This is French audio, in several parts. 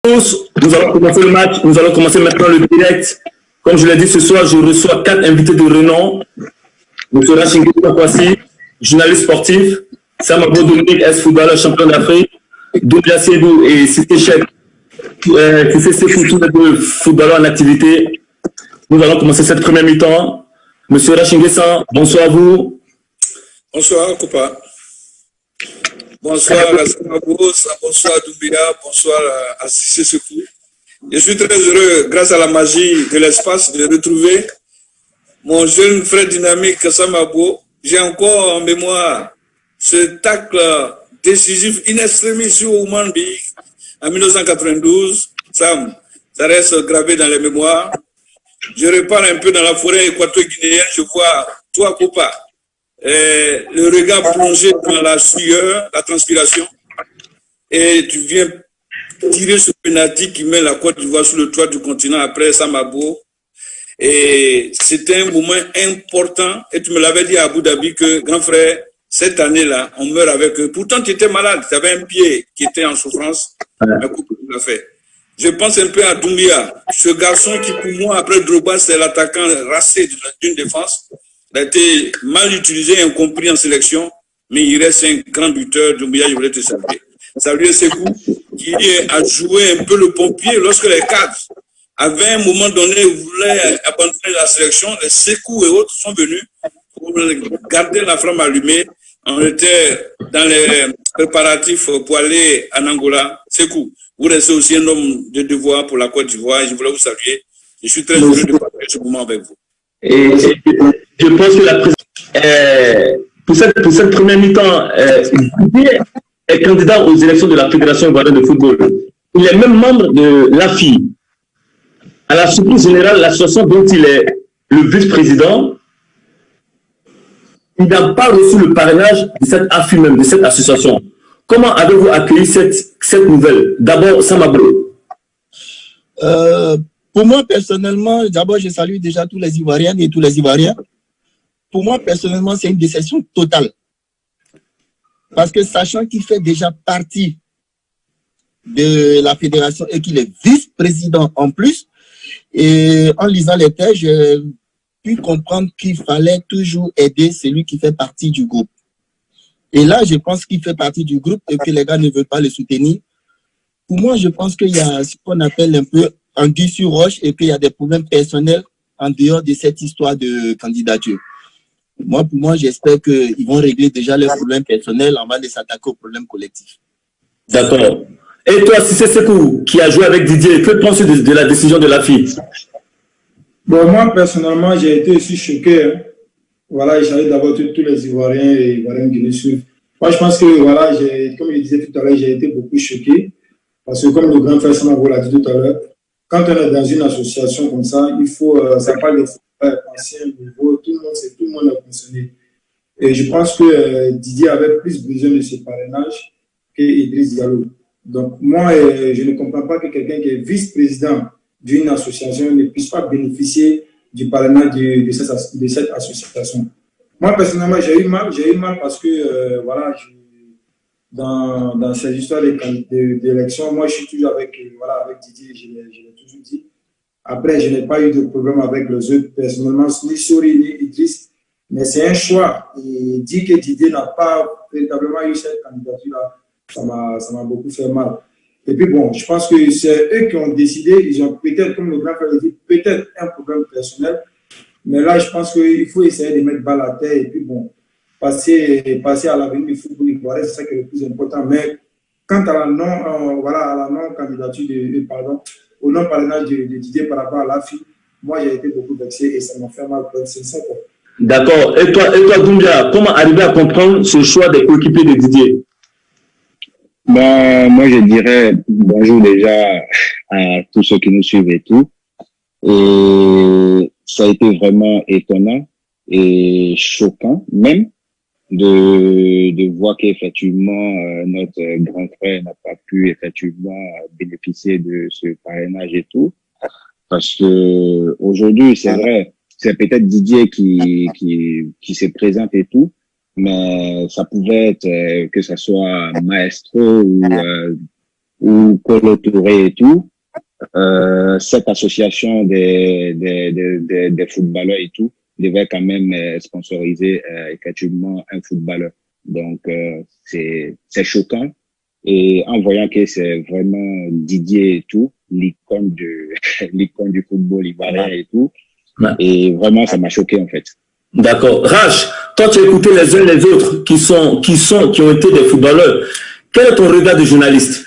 Tous, nous allons commencer le match, nous allons commencer maintenant le direct. Comme je l'ai dit ce soir, je reçois 4 invités de renom. Monsieur Rachingue Kwasi, journaliste sportif, Samabo Dominique, ex-footballeur champion d'Afrique, Doumbia Seydou et Cissé Chek, Cissé Sekou, tous les deux footballeurs en activité. Nous allons commencer cette première mi-temps. Monsieur Rachingue, bonsoir à vous. Bonsoir, Koupa. Bonsoir à Samabo, bonsoir à Doumbia, bonsoir à Cissé Sekou. Je suis très heureux, grâce à la magie de l'espace, de retrouver mon jeune frère dynamique Samabo. J'ai encore en mémoire ce tacle décisif in extremis sur Oumandi en 1992. Ça reste gravé dans les mémoires. Je repars un peu dans la forêt équato-guinéenne, je vois toi, Koupa, le regard plongé dans la sueur, la transpiration, et tu viens tirer ce penalty qui met la Côte d'Ivoire sur le toit du continent après Samabo. Et c'était un moment important. Et tu me l'avais dit à Abu Dhabi que, grand frère, cette année-là, on meurt avec eux. Pourtant, tu étais malade. Tu avais un pied qui était en souffrance. Un coup, tu l'as fait. Je pense un peu à Doumbia, ce garçon qui, pour moi, après Drogba, c'est l'attaquant racé d'une défense. Il a été mal utilisé, incompris en sélection, mais il reste un grand buteur. Doumbia, je voulais te saluer. Saluer Sekou, qui a joué un peu le pompier lorsque les cadres avaient à un moment donné voulaient abandonner la sélection. Les Sekou et autres sont venus pour garder la flamme allumée. On était dans les préparatifs pour aller en Angola. Sekou, vous restez aussi un homme de devoir pour la Côte d'Ivoire. Je voulais vous saluer. Je suis très heureux de partager ce moment avec vous. Et je pense que pour cette première mi-temps, est candidat aux élections de la Fédération ivoirienne de football. Il est même membre de l'AFI. À la surprise générale, l'association dont il est le vice-président, il n'a pas reçu le parrainage de cette AFI même, de cette association. Comment avez-vous accueilli cette nouvelle? D'abord, Samabo. Pour moi, personnellement, d'abord, je salue déjà tous les Ivoiriennes et tous les Ivoiriens. Pour moi, personnellement, c'est une déception totale. Parce que sachant qu'il fait déjà partie de la fédération et qu'il est vice-président en plus, et en lisant les textes, j'ai pu comprendre qu'il fallait toujours aider celui qui fait partie du groupe. Et là, je pense qu'il fait partie du groupe et que les gars ne veulent pas le soutenir. Pour moi, je pense qu'il y a ce qu'on appelle un peu anguille sur roche et qu'il y a des problèmes personnels en dehors de cette histoire de candidature. Pour moi, j'espère qu'ils vont régler déjà leurs problèmes personnels avant de s'attaquer aux problèmes collectifs. D'accord. Et toi, Cissé Sekou, qui a joué avec Didier, que penses-tu de la décision de la FI? Bon, moi, personnellement, j'ai été aussi choqué. Hein. Voilà, il s'agit d'avoir tous les Ivoiriens et Ivoiriens qui nous suivent. Moi, je pense que, voilà, comme je disais tout à l'heure, j'ai été beaucoup choqué. Parce que, comme le grand frère Samabo l'a dit tout à l'heure, quand on est dans une association comme ça, il faut, ça parle de ancien niveau, tout le monde a fonctionné. Et je pense que Didier avait plus besoin de ce parrainage qu'Idriss Diallo. Donc, moi, je ne comprends pas que quelqu'un qui est vice-président d'une association ne puisse pas bénéficier du parrainage de cette association. Moi, personnellement, j'ai eu mal parce que, voilà, dans ces histoires d'élection, moi, je suis toujours avec Didier, je l'ai toujours dit. Après, je n'ai pas eu de problème avec les autres, personnellement, ni Sori, ni Idriss, mais c'est un choix. Et dire que Didier n'a pas véritablement eu cette candidature-là, ça m'a beaucoup fait mal. Et puis bon, je pense que c'est eux qui ont décidé, ils ont peut-être, comme le grand frère l'a dit, peut-être un problème personnel, mais là, je pense qu'il faut essayer de mettre balle à terre et puis bon, passer à l'avenir du football ivoirien, c'est ça qui est le plus important. Mais quant à la non-candidature au non-parrainage de Didier par rapport à l'AFI, moi j'ai été beaucoup vexé et ça m'a fait mal pour c'est ça quoi. D'accord. Et toi, Doumbia, comment arriver à comprendre ce choix des coéquipiers de Didier? Ben, moi je dirais bonjour déjà à tous ceux qui nous suivent et tout. Et ça a été vraiment étonnant et choquant même de voir qu'effectivement notre grand frère n'a pas pu effectivement bénéficier de ce parrainage et tout, parce que aujourd'hui c'est vrai, c'est peut-être Didier qui se présente et tout, mais ça pouvait être que ça soit Maestro ou Colo Touré et tout, cette association des footballeurs et tout devait quand même sponsoriser effectivement un footballeur. Donc, c'est choquant. Et en voyant que c'est vraiment Didier et tout, l'icône du football ivoirien et tout, et vraiment, ça m'a choqué en fait. D'accord. Raj, toi tu as écouté les uns les autres qui ont été des footballeurs. Quel est ton regard de journaliste?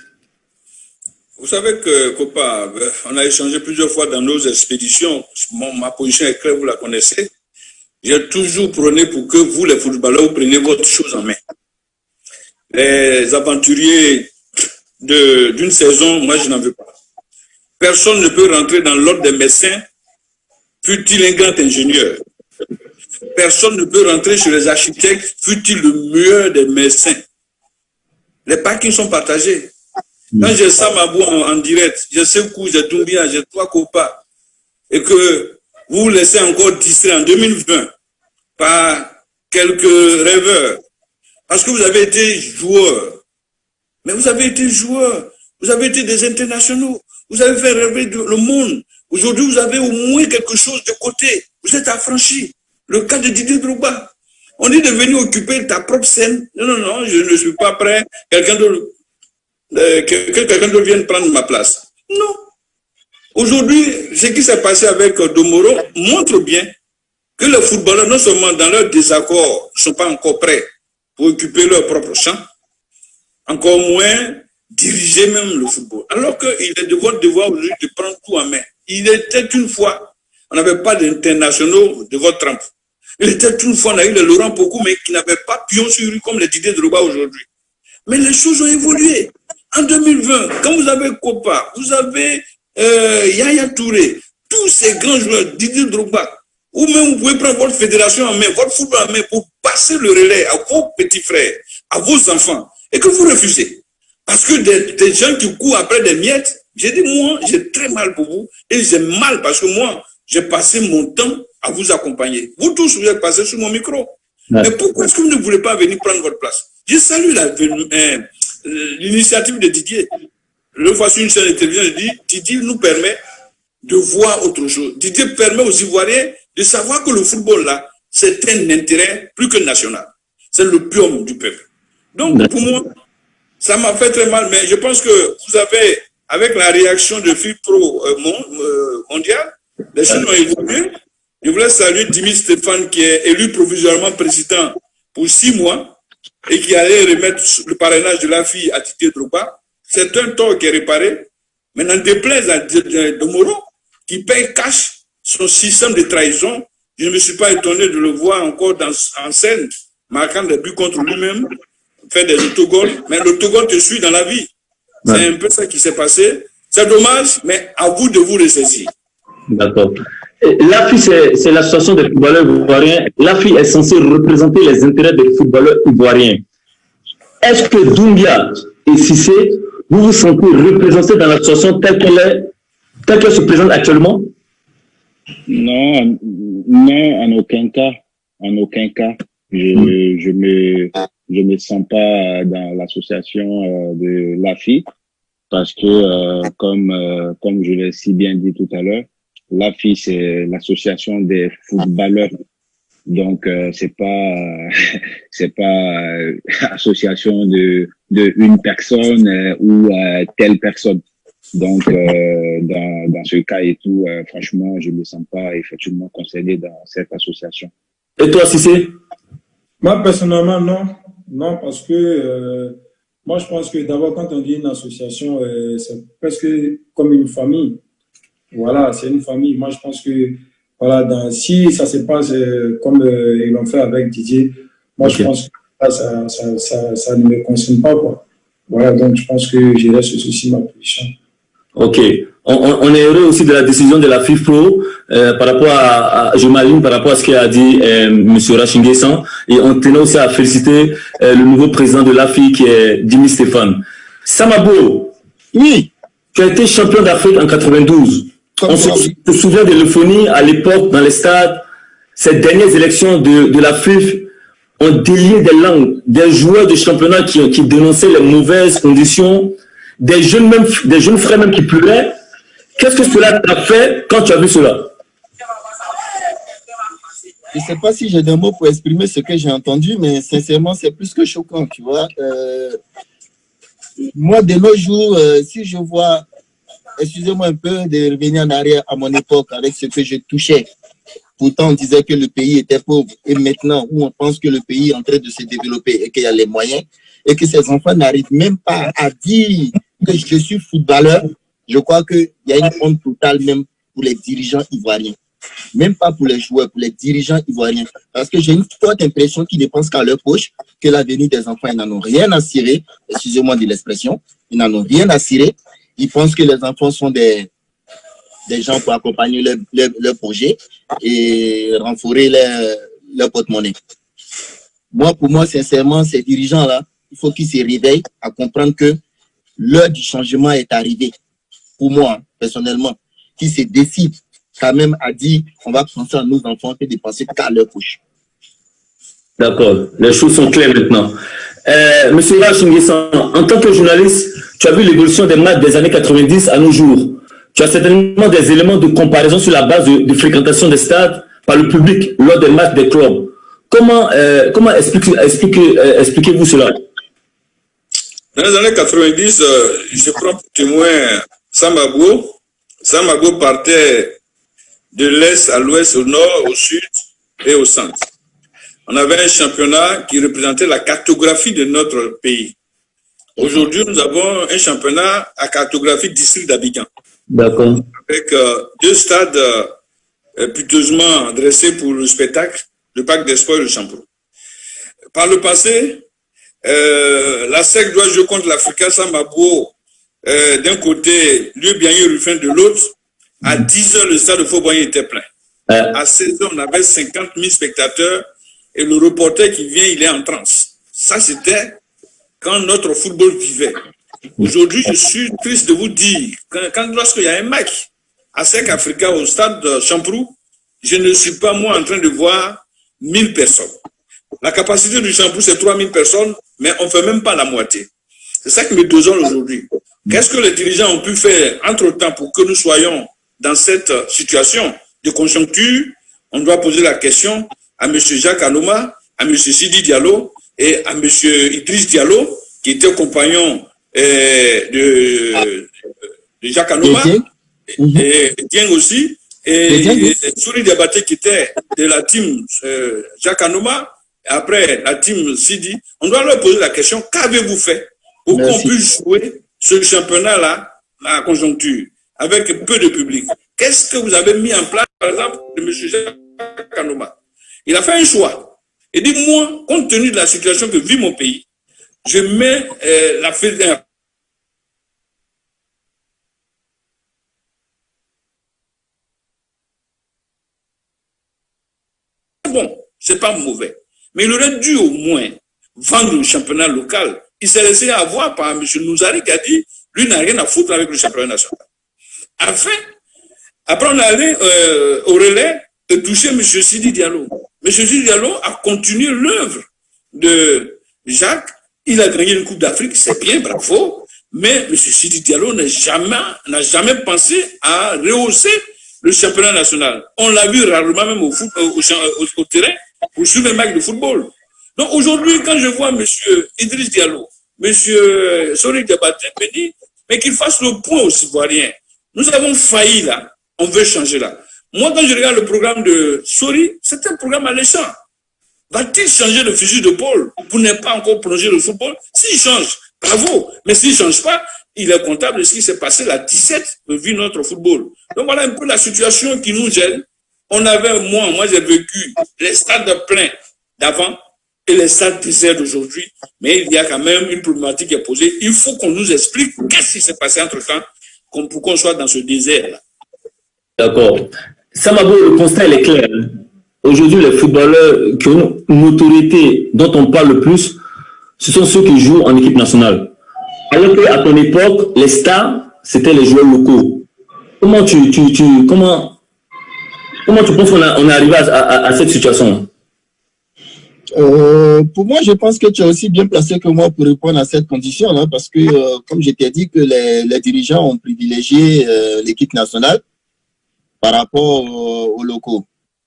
Vous savez que, Copa, on a échangé plusieurs fois dans nos expéditions. Ma position est claire, vous la connaissez. J'ai toujours prôné pour que vous, les footballeurs, vous preniez votre chose en main. Les aventuriers d'une saison, moi, je n'en veux pas. Personne ne peut rentrer dans l'ordre des médecins, fût-il un grand ingénieur. Personne ne peut rentrer chez les architectes, fût-il le meilleur des médecins. Les parkings sont partagés. Quand j'ai Sam Abou en direct, j'ai Sekou, j'ai Doumbia, j'ai 3 Copa, et que vous laissez encore distraire en 2020 par quelques rêveurs, parce que vous avez été joueurs. Mais vous avez été joueurs, vous avez été des internationaux, vous avez fait rêver le monde. Aujourd'hui, vous avez au moins quelque chose de côté. Vous êtes affranchi. Le cas de Didier Drogba. On dit de venir occuper ta propre scène. Non, non, non, je ne suis pas prêt. Quelqu'un d'autre vienne prendre ma place. Non. Aujourd'hui, ce qui s'est passé avec Domoro montre bien que les footballeurs, non seulement dans leur désaccord, ne sont pas encore prêts pour occuper leur propre champ, encore moins diriger même le football. Alors qu'il est de votre devoir aujourd'hui de prendre tout en main. Il était une fois, on n'avait pas d'internationaux de votre trempe. Il était une fois, on a eu le Laurent Pocou, mais qui n'avait pas pion sur rue comme les Didier Drogba aujourd'hui. Mais les choses ont évolué. En 2020, quand vous avez Copa, vous avez Yaya Touré, tous ces grands joueurs, Didier Drogba, ou même vous pouvez prendre votre fédération en main, votre football en main pour passer le relais à vos petits frères, à vos enfants, et que vous refusez. Parce que des gens qui courent après des miettes, j'ai dit, moi, j'ai très mal pour vous, et j'ai mal parce que moi, j'ai passé mon temps à vous accompagner. Vous tous, vous êtes passés sur mon micro. Ouais. Mais pourquoi est-ce que vous ne voulez pas venir prendre votre place? Je salue l'initiative de Didier. Le fois sur une chaîne de télévision, je dis, Didier nous permet de voir autre chose. Didier permet aux Ivoiriens de savoir que le football, là, c'est un intérêt plus que national. C'est le pium du peuple. Donc, pour moi, ça m'a fait très mal, mais je pense que vous avez, avec la réaction de FIPRO mondial, les choses ont évolué. Je voulais saluer Dimitri Stéphane, qui est élu provisoirement président pour 6 mois et qui allait remettre le parrainage de la fille à Didier Drogba. C'est un tort qui est réparé. Mais n'en déplaise à Domoro, qui paye cash son système de trahison, je ne me suis pas étonné de le voir encore en scène, marquant des buts contre lui-même, faire des autogols. Mais l'autogol te suit dans la vie. Ouais. C'est un peu ça qui s'est passé. C'est dommage, mais à vous de vous ressaisir. D'accord. L'AFI, c'est l'association des footballeurs ivoiriens. L'AFI est censée représenter les intérêts des footballeurs ivoiriens. Est-ce que Doumbia et Cissé, vous vous sentez représentés dans l'association telle qu'elle se présente actuellement? Non, en aucun cas. En aucun cas. Je me sens pas dans l'association de l'AFI parce que, comme je l'ai si bien dit tout à l'heure, l'AFI, c'est l'association des footballeurs. Donc, c'est pas association de une personne ou telle personne. Donc, dans ce cas et tout, franchement, je me sens pas effectivement concerné dans cette association. Et toi, Cissé? Moi, personnellement, non. Non, parce que moi, je pense que d'abord, quand on dit une association, c'est presque comme une famille. Voilà, c'est une famille. Moi, je pense que voilà, si ça se passe comme ils l'ont fait avec Didier, moi, je pense que ça ne me concerne pas, quoi. Voilà, donc je pense que je reste ceci ma position. Ok. On est heureux aussi de la décision de la FIFPro par rapport je m'aligne par rapport à ce qu'a dit M. Rachinguessan, et on tenait aussi à féliciter le nouveau président de l'AFI qui est Dimitri Stéphane. Sam Abou, oui, tu as été champion d'Afrique en 92. On se souvient de l'euphonie à l'époque dans les stades. Ces dernières élections de la FIF ont délié des langues, des joueurs de championnat qui dénonçaient les mauvaises conditions des jeunes frères même qui pleuraient. Qu'est-ce que cela t'a fait quand tu as vu cela? Je ne sais pas si j'ai des mots pour exprimer ce que j'ai entendu, mais sincèrement, c'est plus que choquant, tu vois. Moi, de nos jours, si je vois, excusez-moi un peu de revenir en arrière à mon époque avec ce que je touchais. Pourtant, on disait que le pays était pauvre. Et maintenant, où on pense que le pays est en train de se développer et qu'il y a les moyens, et que ces enfants n'arrivent même pas à dire que je suis footballeur, je crois qu'il y a une honte totale même pour les dirigeants ivoiriens. Même pas pour les joueurs, pour les dirigeants ivoiriens. Parce que j'ai une forte impression qu'ils ne pensent qu'à leur poche, que l'avenir des enfants, ils n'en ont rien à cirer. Excusez-moi de l'expression. Ils n'en ont rien à cirer. Ils pensent que les enfants sont des gens pour accompagner leur projet et renforcer leur porte-monnaie. Moi, pour moi, sincèrement, ces dirigeants-là, il faut qu'ils se réveillent à comprendre que l'heure du changement est arrivée. Pour moi, personnellement, qu'ils se décident quand même à dire on va penser à nos enfants et dépenser qu'à leur poche. D'accord, les choses sont claires maintenant. Monsieur Rachinguessan, en tant que journaliste, tu as vu l'évolution des matchs des années 90 à nos jours. Tu as certainement des éléments de comparaison sur la base de fréquentation des stades par le public lors des matchs des clubs. Comment expliquez-vous cela? Dans les années 90, je prends pour témoin Samabo. Samabo partait de l'est à l'ouest, au nord, au sud et au centre. On avait un championnat qui représentait la cartographie de notre pays. Aujourd'hui, nous avons un championnat à cartographie district d'Abidjan. D'accord. Avec 2 stades piteusement dressés pour le spectacle, le Parc des Sports et le Champrou. Par le passé, la SEC doit jouer contre l'Africa Samabo d'un côté, Lieu-Biagné-Ruffin de l'autre. À 10 h, le stade de Fauboyant était plein. À 16 h, on avait 50 000 spectateurs et le reporter qui vient, il est en transe. Ça, c'était quand notre football vivait. Aujourd'hui, je suis triste de vous dire, lorsqu'il y a un match à SEC Africa au stade de Champrou, je ne suis pas, moi, en train de voir 1000 personnes. La capacité du Champrou, c'est 3000 personnes, mais on ne fait même pas la moitié. C'est ça qui me désole aujourd'hui. Qu'est-ce que les dirigeants ont pu faire entre-temps pour que nous soyons dans cette situation de conjoncture? On doit poser la question à M. Jacques Anouma, à M. Sidi Diallo et à M. Idriss Diallo, qui était compagnon de Jacques Anouma, et Dieng aussi, et Souri Diabaté qui était de la team Jacques Anouma, après la team Sidi. On doit leur poser la question, qu'avez-vous fait pour qu'on puisse jouer ce championnat-là, la conjoncture, avec peu de public? Qu'est-ce que vous avez mis en place, par exemple, de M. Jacques Anouma? Il a fait un choix. Il dit, moi, compte tenu de la situation que vit mon pays, je mets la fédération. Bon, c'est pas mauvais. Mais il aurait dû au moins vendre le championnat local. Il s'est laissé avoir par M. Nouzari qui a dit, lui n'a rien à foutre avec le championnat national. Après on est allé au relais de toucher M. Sidi Diallo. M. Sidi Diallo a continué l'œuvre de Jacques. Il a gagné une Coupe d'Afrique, c'est bien, bravo. Mais M. Sidi Diallo n'a jamais pensé à rehausser le championnat national. On l'a vu rarement même au terrain pour suivre les matchs de football. Donc aujourd'hui, quand je vois M. Idriss Diallo, M. Souri Diabaté me dit, mais qu'il fasse le point aux Ivoiriens. Nous avons failli là, on veut changer là. Moi, quand je regarde le programme de Souri, c'est un programme alléchant. Va-t-il changer de fusil d'épaule pour ne pas encore plonger le football? S'il change, bravo. Mais s'il ne change pas, il est comptable de ce qui s'est passé la 17 de vivre notre football. Donc voilà un peu la situation qui nous gêne. On avait, moi j'ai vécu les stades pleins d'avant et les stades déserts d'aujourd'hui. Mais il y a quand même une problématique qui est posée. Il faut qu'on nous explique qu'est-ce qui s'est passé entre-temps pour qu'on soit dans ce désert-là. D'accord. Samabo, le constat est clair. Aujourd'hui, les footballeurs qui ont une autorité dont on parle le plus, ce sont ceux qui jouent en équipe nationale. Alors qu'à ton époque, les stars, c'était les joueurs locaux. Comment tu penses qu'on est arrivé à cette situation? Pour moi, je pense que tu es aussi bien placé que moi pour répondre à cette condition-là, parce que, comme je t'ai dit, que les dirigeants ont privilégié l'équipe nationale par rapport aux locaux.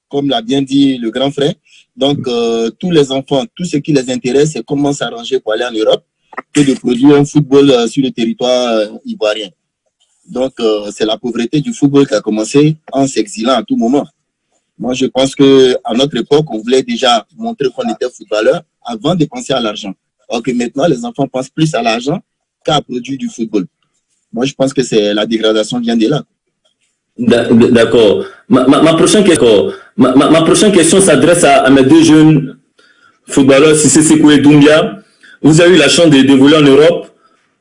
Comme l'a bien dit le grand frère. Donc, tous les enfants, tout ce qui les intéresse, c'est comment s'arranger pour aller en Europe que de produire un football sur le territoire ivoirien. Donc, c'est la pauvreté du football qui a commencé en s'exilant à tout moment. Moi, je pense qu'à notre époque, on voulait déjà montrer qu'on était footballeur avant de penser à l'argent. Alors que maintenant, les enfants pensent plus à l'argent qu'à produire du football. Moi, je pense que c'est la dégradation vient de là. D'accord. Ma prochaine question s'adresse à mes deux jeunes footballeurs, Cissé Sekou et Doumbia. Vous avez eu la chance d'évoluer en Europe.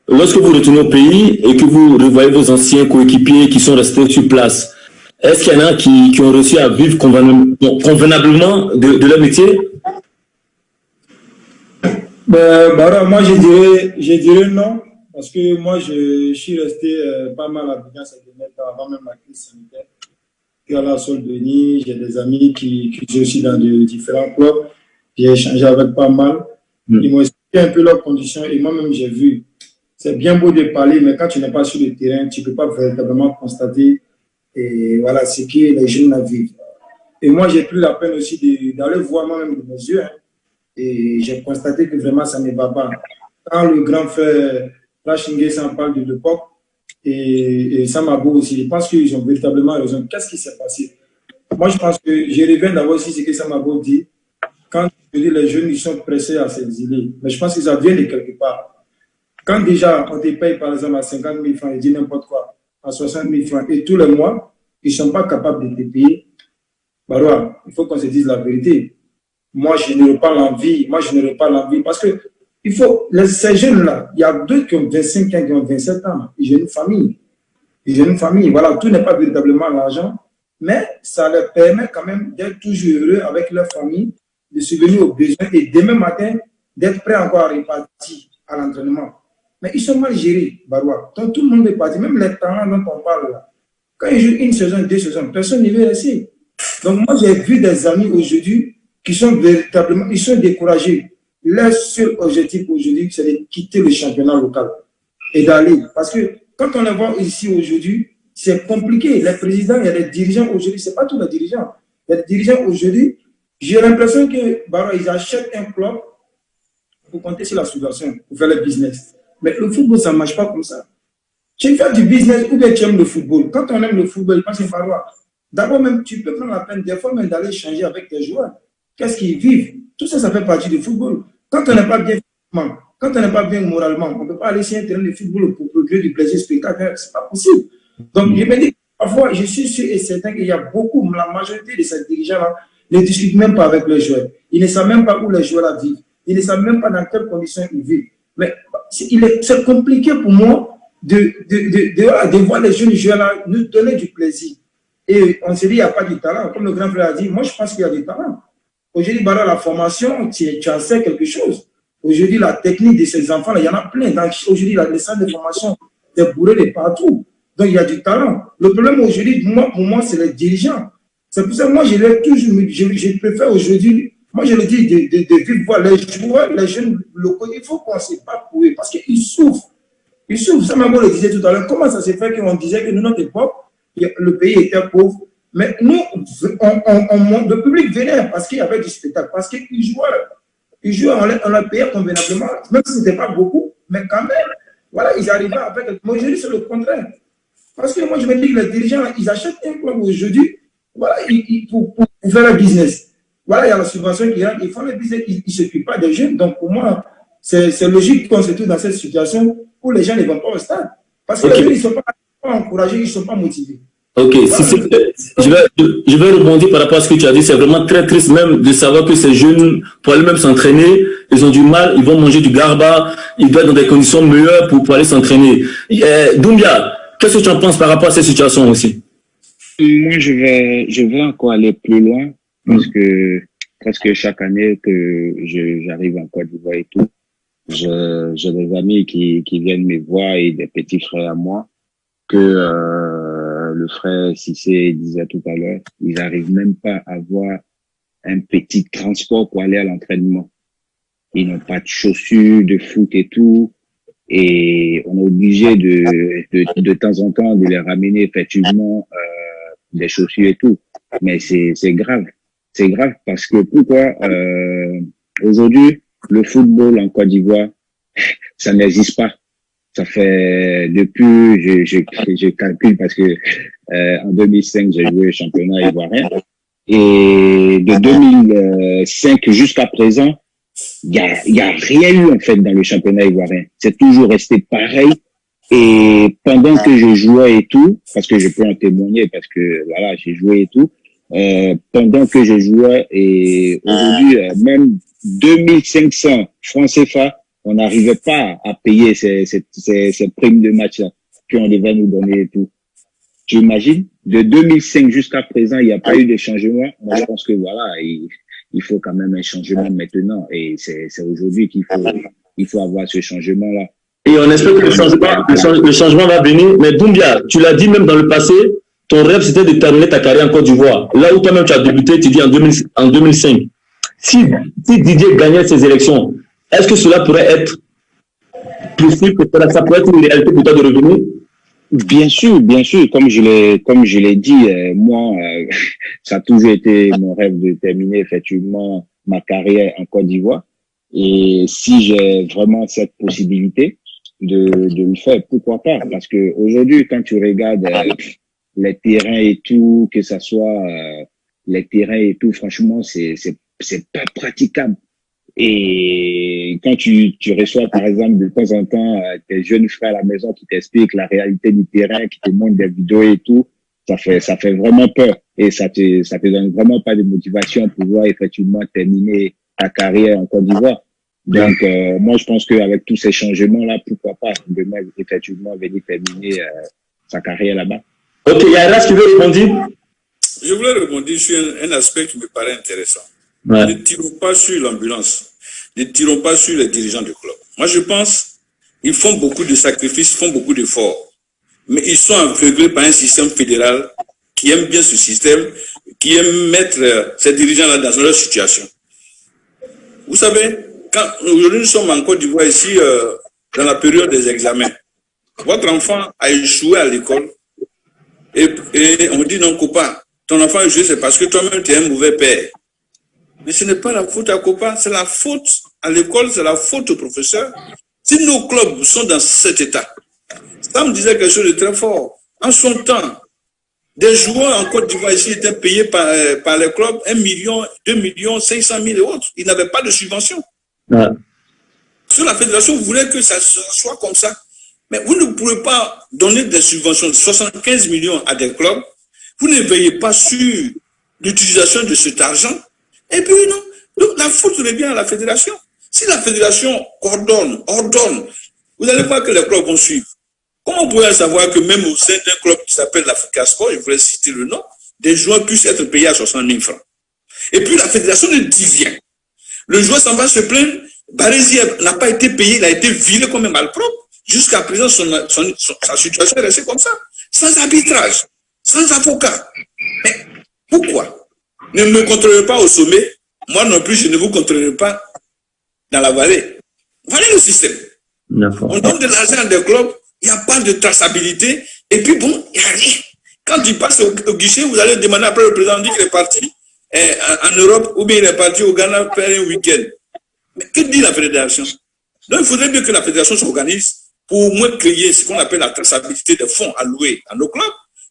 Lorsque vous retournez au pays et que vous revoyez vos anciens coéquipiers qui sont restés sur place, est-ce qu'il y en a qui ont réussi à vivre convenablement de leur métier? Moi, je dirais non, parce que moi, je suis resté pas mal à Abidjan avant même la crise sanitaire. Puis à la Sol Denis, j'ai des amis qui sont aussi dans de différents clubs. J'ai échangé avec pas mal. Ils m'ont expliqué un peu leurs conditions et moi-même, j'ai vu. C'est bien beau de parler, mais quand tu n'es pas sur le terrain, tu ne peux pas véritablement constater et voilà ce que les jeunes vivent. Et moi, j'ai pris la peine aussi d'aller voir moi-même de mes yeux. Et j'ai constaté que vraiment, ça ne va pas. Quand le grand frère Rachingue s'en parle de l'époque, et Samabo aussi, je pense qu'ils ont véritablement raison. Qu'est-ce qui s'est passé? Moi, je pense que je reviens d'abord aussi ce que Samabo dit. Quand je dis les jeunes, ils sont pressés à s'exiler. Mais je pense que ça vient de quelque part. Quand déjà, on te paye par exemple à 50 000 francs, je dis n'importe quoi, à 60 000 francs, et tous les mois, ils ne sont pas capables de te payer, Baroua, il faut qu'on se dise la vérité. Moi, je n'aurais pas l'envie. Parce que ces jeunes-là, il y a deux qui ont 25 ans, qui ont 27 ans. Ils ont une famille. Voilà, tout n'est pas véritablement l'argent, mais ça leur permet quand même d'être toujours heureux avec leur famille, de subvenir aux besoins et demain matin, d'être prêt encore à repartir à l'entraînement. Mais ils sont mal gérés, Baroua. Donc tout le monde est parti, même les talents dont on parle là. Quand ils jouent une saison, 2 saisons, personne ne veut rester. Donc moi, j'ai vu des amis aujourd'hui qui sont véritablement, ils sont découragés. Leur seul objectif aujourd'hui, c'est de quitter le championnat local et d'aller. Parce que quand on les voit ici aujourd'hui, c'est compliqué. Les présidents, il y a des dirigeants aujourd'hui, ce n'est pas tous les dirigeants. Il y a des dirigeants aujourd'hui, j'ai l'impression que Baroua, ils achètent un club pour compter sur la subvention, pour faire le business. Mais le football, ça ne marche pas comme ça. Tu fais du business ou bien tu aimes le football. Quand on aime le football, il passe une Baroua. D'abord même, tu peux prendre la peine des fois même d'aller échanger avec tes joueurs. Qu'est-ce qu'ils vivent? Tout ça, ça fait partie du football. Quand on n'est pas bien physiquement, quand on n'est pas bien moralement, on ne peut pas aller sur un terrain de football pour procurer du plaisir spectacle. Ce n'est pas possible. Donc, je me dis, parfois, je suis sûr et certain qu'il y a beaucoup, la majorité de ces dirigeants-là ne discutent même pas avec les joueurs. Ils ne savent même pas où les joueurs vivent. Ils ne savent même pas dans quelles conditions ils vivent. Mais c'est compliqué pour moi de voir les jeunes joueurs-là nous donner du plaisir. Et on se dit, il n'y a pas de talent. Comme le grand frère a dit, moi, je pense qu'il y a du talent. Aujourd'hui, la formation, tu en sais quelque chose. Aujourd'hui, la technique de ces enfants-là, il y en a plein. Aujourd'hui, les centres de formation, c'est bourré de partout. Donc, il y a du talent. Le problème aujourd'hui, pour moi, c'est les dirigeants. C'est pour ça que moi, je préfère aujourd'hui, moi, je le dis, de vivre voir les joueurs, les jeunes locaux, il faut qu'on ne se batte pour eux parce qu'ils souffrent. Ils souffrent. Ça, maman le disait tout à l'heure. Comment ça s'est fait qu'on disait que nous, notre époque, le pays était pauvre? Mais nous, le public venait parce qu'il y avait du spectacle, parce qu'ils jouaient, on leur payait convenablement, même si ce n'était pas beaucoup, mais quand même, voilà, ils arrivaient avec. Moi, aujourd'hui, c'est le contraire. Parce que moi, je me dis que les dirigeants, ils achètent un club aujourd'hui, voilà, pour faire le business. Voilà, il y a la subvention qui rentre, ils font le business, ils ne s'occupent pas des jeunes. Donc, pour moi, c'est logique qu'on se trouve dans cette situation où les gens ne vont pas au stade. Parce que les jeunes, ils ne sont pas encouragés, ils ne sont pas motivés. Ok, je vais rebondir par rapport à ce que tu as dit. C'est vraiment très triste même de savoir que ces jeunes, pour aller-même s'entraîner, ils ont du mal, ils vont manger du garba, ils doivent être dans des conditions meilleures pour aller s'entraîner. Doumbia, qu'est-ce que tu en penses par rapport à cette situation aussi? Moi, je vais encore aller plus loin parce que presque chaque année que j'arrive en Côte d'Ivoire et tout, j'ai des amis qui viennent me voir et des petits frères à moi que le frère Cissé disait tout à l'heure, ils n'arrivent même pas à avoir un petit transport pour aller à l'entraînement. Ils n'ont pas de chaussures de foot et tout. Et on est obligé de temps en temps de les ramener effectivement des chaussures et tout. Mais c'est grave. C'est grave parce que pourquoi aujourd'hui, le football en Côte d'Ivoire, ça n'existe pas. Ça fait depuis, je calcule parce que en 2005, j'ai joué au championnat ivoirien. Et de 2005 jusqu'à présent, il y a rien eu en fait dans le championnat ivoirien. C'est toujours resté pareil. Et pendant que je jouais et tout, parce que je peux en témoigner, parce que voilà, j'ai joué et tout, pendant que je jouais, et aujourd'hui, même 2500 francs CFA, on n'arrivait pas à payer ces primes de match là qu'on devait nous donner et tout. Tu imagines? De 2005 jusqu'à présent, il n'y a pas eu de changement. Moi, je pense que voilà, il faut quand même un changement maintenant. Et c'est aujourd'hui qu'il faut avoir ce changement-là. Et on espère que le changement va venir. Mais Doumbia, tu l'as dit même dans le passé, ton rêve c'était de terminer ta carrière en Côte d'Ivoire. Là où toi-même tu as débuté, tu dis en 2005. Si Didier gagnait ces élections, est-ce que cela pourrait être possible, que ça pourrait être une réalité pour toi de revenir? Bien sûr, comme je l'ai dit, moi, ça a toujours été mon rêve de terminer effectivement ma carrière en Côte d'Ivoire. Et si j'ai vraiment cette possibilité de le faire, pourquoi pas? Parce que aujourd'hui, quand tu regardes les terrains et tout, que ça soit les terrains et tout, franchement, c'est pas praticable. Et quand tu reçois, par exemple, de temps en temps, tes jeunes frères à la maison qui t'expliquent la réalité du terrain, qui te montrent des vidéos et tout, ça fait vraiment peur. Et ça te donne vraiment pas de motivation pour pouvoir effectivement terminer ta carrière en Côte d'Ivoire. Donc, moi, je pense qu'avec tous ces changements-là, pourquoi pas demain, effectivement, venir terminer sa carrière là-bas. Ok, il y a Ras qui veut répondre. Je voulais rebondir sur un aspect qui me paraît intéressant. Ouais. Ne tirons pas sur l'ambulance. Ne tirons pas sur les dirigeants du club. Moi, je pense qu'ils font beaucoup de sacrifices, font beaucoup d'efforts. Mais ils sont aveuglés par un système fédéral qui aime bien ce système, qui aime mettre ces dirigeants-là dans leur situation. Vous savez, aujourd'hui nous sommes en Côte d'Ivoire ici, dans la période des examens. Votre enfant a échoué à l'école et on dit non, copain, ton enfant a échoué, c'est parce que toi-même tu es un mauvais père. Mais ce n'est pas la faute à copain, c'est la faute à l'école, c'est la faute au professeur. Si nos clubs sont dans cet état, ça me disait quelque chose de très fort. En son temps, des joueurs en Côte d'Ivoire ici étaient payés par les clubs 1 million, 2 millions, 500 000 et autres. Ils n'avaient pas de subvention. Ouais. Sur la fédération, vous voulez que ça soit comme ça. Mais vous ne pouvez pas donner des subventions de 75 millions à des clubs. Vous ne veillez pas sur l'utilisation de cet argent. Et puis non, donc la faute revient à la fédération. Si la fédération ordonne, vous allez voir que les clubs vont suivre. Comment on pourrait savoir que même au sein d'un club qui s'appelle l'Africa Sport, je voudrais citer le nom, des joueurs puissent être payés à 60 000 francs. Et puis la fédération ne dit rien. Le joueur s'en va se plaindre. Barési n'a pas été payé, il a été viré comme un malpropre. Jusqu'à présent, sa situation est restée comme ça. Sans arbitrage, sans avocat. Mais pourquoi? Ne me contrôlez pas au sommet. Moi non plus, je ne vous contrôlerai pas dans la vallée. Voilà le système. On donne de l'argent à des clubs, il n'y a pas de traçabilité. Et puis bon, il n'y a rien. Quand tu passes au guichet, vous allez demander après le président dit qu'il est parti en Europe ou bien il est parti au Ghana faire un week-end. Mais que dit la fédération? Donc il faudrait bien que la fédération s'organise pour au moins créer ce qu'on appelle la traçabilité des fonds alloués à nos clubs.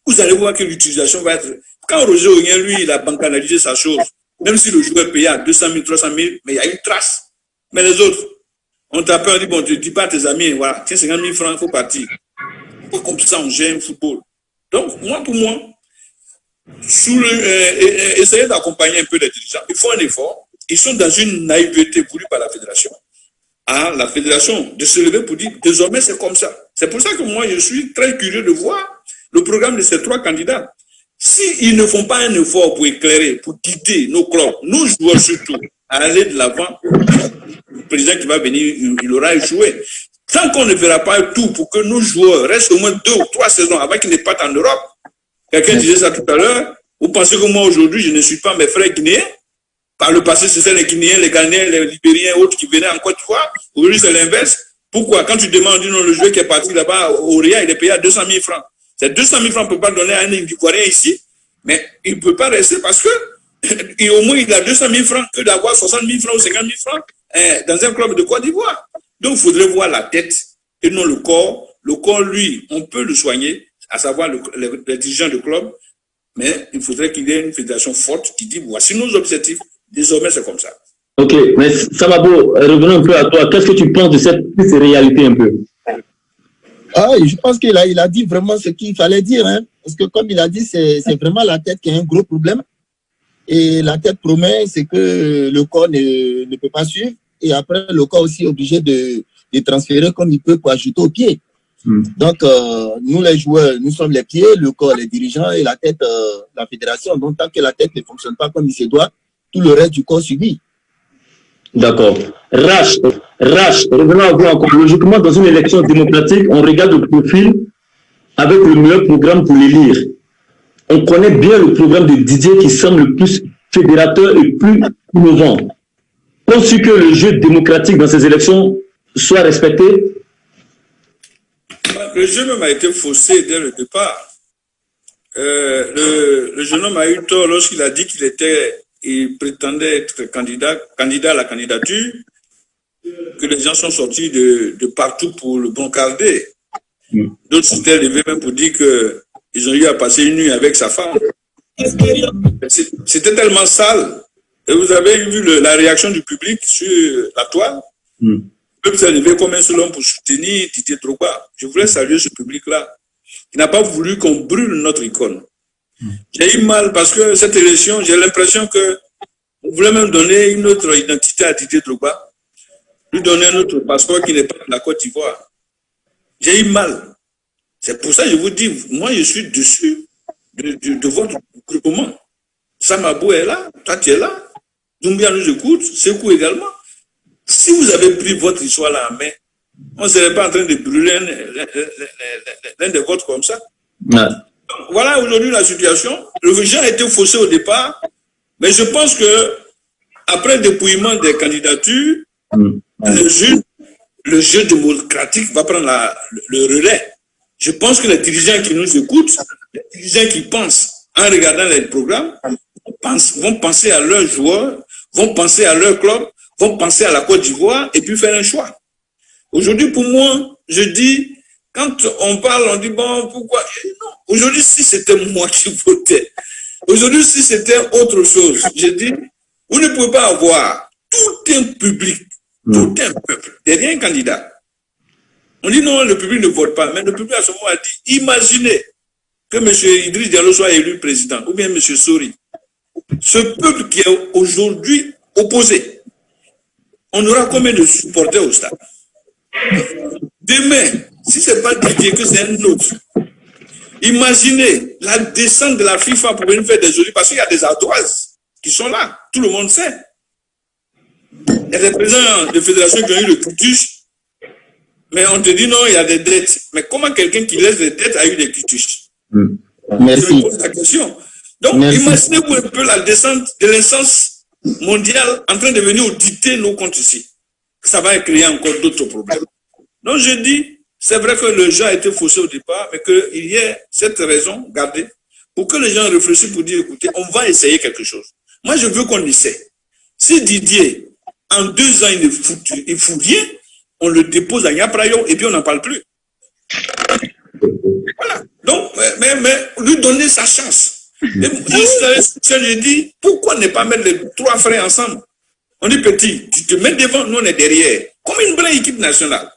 Vous allez voir que l'utilisation va être... Quand Roger Augien, lui, il a bancanalisé sa chose, même si le joueur est payé à 200 000, 300 000, mais il y a une trace. Mais les autres, on t'appelle, on dit, bon, tu ne dis pas à tes amis, voilà, tiens, 50 000 francs, il faut partir. Pas comme ça, on gère un football. Donc, pour moi, essayer d'accompagner un peu les dirigeants. Il faut un effort. Ils sont dans une naïveté voulue par la fédération. À la fédération de se lever pour dire, désormais, c'est comme ça. C'est pour ça que moi, je suis très curieux de voir le programme de ces 3 candidats. S'ils ne font pas un effort pour éclairer, pour guider nos clubs, nos joueurs surtout, à aller de l'avant, le président qui va venir, il aura échoué. Tant qu'on ne fera pas tout pour que nos joueurs restent au moins 2 ou 3 saisons avant qu'ils ne partent en Europe, quelqu'un disait ça tout à l'heure, vous pensez que moi aujourd'hui, je ne suis pas mes frères guinéens? Par le passé, c'était les Guinéens, les Ghanéens, les Libériens et autres qui venaient en Côte d'Ivoire. Aujourd'hui, c'est l'inverse. Pourquoi? Quand tu demandes, non, le joueur qui est parti là-bas au Ria, il est payé à 200 000 francs. Ces 200 000 francs, on ne peut pas donner à un Ivoirien ici, mais il ne peut pas rester parce que et au moins il a 200 000 francs que d'avoir 60 000 francs ou 50 000 francs dans un club de Côte d'Ivoire. Donc, il faudrait voir la tête et non le corps. Le corps, lui, on peut le soigner, à savoir les dirigeants de club, mais il faudrait qu'il y ait une fédération forte qui dit voici nos objectifs. Désormais, c'est comme ça. Ok, mais Samabo, revenons un peu à toi. Qu'est-ce que tu penses de cette réalité un peu? Je pense qu'il a dit vraiment ce qu'il fallait dire. Hein, parce que comme il a dit, c'est vraiment la tête qui a un gros problème. Et la tête promet, c'est que le corps ne peut pas suivre. Et après, le corps aussi est obligé de transférer comme il peut pour ajouter aux pieds. Donc, nous les joueurs, nous sommes les pieds, le corps, les dirigeants et la tête, la fédération. Donc, tant que la tête ne fonctionne pas comme il se doit, tout le reste du corps subit. D'accord. Rache, revenons à vous encore. Logiquement, dans une élection démocratique, on regarde le profil avec le meilleur programme pour l'élire. On connaît bien le programme de Didier qui semble le plus fédérateur et plus innovant. Penses-tu que le jeu démocratique dans ces élections soit respecté? Le jeu même a été faussé dès le départ. Le jeune homme a eu tort lorsqu'il a dit il prétendait être candidat à la candidature, que les gens sont sortis de partout pour le brancarder. D'autres s'étaient levés même pour dire qu'ils ont eu à passer une nuit avec sa femme. C'était tellement sale. Et vous avez vu la réaction du public sur la toile. Le peuple s'est levé comme un seul homme pour soutenir Didier Drogba. Je voulais saluer ce public-là, qui n'a pas voulu qu'on brûle notre icône. J'ai eu mal parce que cette élection, j'ai l'impression qu'on voulait même donner une autre identité à Didier Drogba, lui donner un autre passeport qui n'est pas de la Côte d'Ivoire. J'ai eu mal. C'est pour ça que je vous dis, moi je suis dessus de votre groupement. Samabo est là, toi tu es là, Doumbia nous écoute, Sekou également. Si vous avez pris votre histoire là en main, on ne serait pas en train de brûler l'un des vôtres comme ça. Ouais. Donc, voilà aujourd'hui la situation. Le jeu a été faussé au départ, mais je pense que après le dépouillement des candidatures, le jeu démocratique va prendre le relais. Je pense que les dirigeants qui nous écoutent, les dirigeants qui pensent en regardant les programmes, vont penser à leurs joueurs, vont penser à leur club, vont penser à la Côte d'Ivoire et puis faire un choix. Aujourd'hui, pour moi, je dis, quand on parle, on dit, bon, pourquoi? Non. Aujourd'hui, si c'était moi qui votais, aujourd'hui, si c'était autre chose, je dis, vous ne pouvez pas avoir tout un public, tout un peuple, derrière un candidat. On dit non, le public ne vote pas, mais le public à ce moment a dit, imaginez que M. Idriss Diallo soit élu président, ou bien M. Sori. Ce peuple qui est aujourd'hui opposé, on aura combien de supporters au stade? Demain, si ce n'est pas Didier, que c'est un autre, imaginez la descente de la FIFA pour venir faire des jolies, parce qu'il y a des ardoises qui sont là, tout le monde sait. Il y a des présidents de fédération qui ont eu le cutuche, mais on te dit non, il y a des dettes. Mais comment quelqu'un qui laisse des dettes a eu des cutuches? Merci. Je me pose la question. Donc, imaginez-vous un peu la descente de l'instance mondiale en train de venir dicter nos comptes ici. Ça va créer encore d'autres problèmes. Donc, je dis, c'est vrai que le jeu a été faussé au départ, mais qu'il y ait cette raison gardée pour que les gens réfléchissent pour dire, écoutez, on va essayer quelque chose. Moi, je veux qu'on essaie. Si Didier, en 2 ans, il ne fout rien, on le dépose à Yaprayo et puis on n'en parle plus. Voilà. Donc, mais lui donner sa chance. Et je dis, pourquoi ne pas mettre les 3 frères ensemble? On dit, petit, tu te mets devant, nous on est derrière. Comme une vraie équipe nationale.